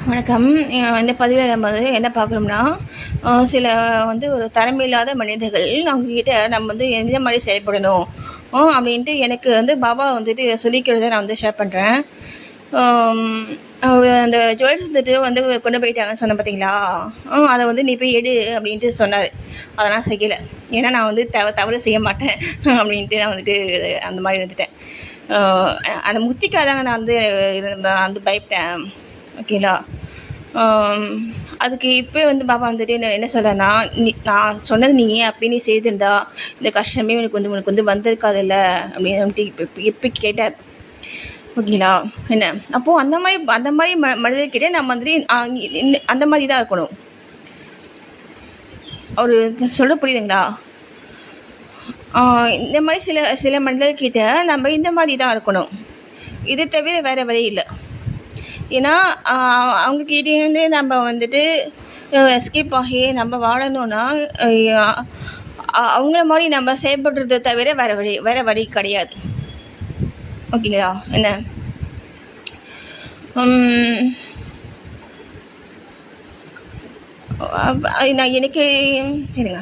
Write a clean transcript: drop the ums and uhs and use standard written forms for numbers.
வணக்கம். இந்த பதிவில் நம்ம என்ன பார்க்குறோம்னா, சில ஒரு திறமையில்லாத மனிதர்கள் அவங்கக்கிட்ட நம்ம எந்த மாதிரி செயல்படணும் அப்படின்ட்டு எனக்கு பாபா சொல்லிக்கிறத நான் ஷேர் பண்ணுறேன். அந்த ஜுவல்ஸ் கொண்டு போயிட்டாங்கன்னு சொன்னேன் பார்த்தீங்களா, அதை நீ போய் எடு அப்படின்ட்டு சொன்னார். அதை நான் செய்யலை. ஏன்னா நான் தவறு செய்ய மாட்டேன் அப்படின்ட்டு நான் அந்த மாதிரி இருந்துட்டேன். அந்த முத்திக்காதாங்க நான் பயப்பட்டேன். ஓகேங்களா? அதுக்கு இப்போ பாபா என்ன சொல்கிறேன்னா, நான் சொன்னது நீ அப்படி நீ செய்திருந்தா இந்த கஷ்டமே உனக்கு வந்திருக்காதில்ல அப்படின்னு இப்போ கேட்டார். ஓகேங்களா? என்ன அப்போது அந்த மாதிரி மனிதர்கிட்ட நம்ம அந்த மாதிரி தான் இருக்கணும். அவர் சொல்ல புரியுதுங்களா? இந்த மாதிரி சில மனிதர்கிட்ட நம்ம இந்த மாதிரி தான் இருக்கணும். இது தவிர வேறு வழி இல்லை. ஏன்னா அவங்கக்கிட்டேருந்து நம்ம எஸ்கேப் ஆகி நம்ம வாழணும்னா அவங்கள மாதிரி நம்ம செயல்படுறதை தவிர வேறு வழி கிடையாது. ஓகேங்களா? என்ன நான் எனக்கு இருங்க.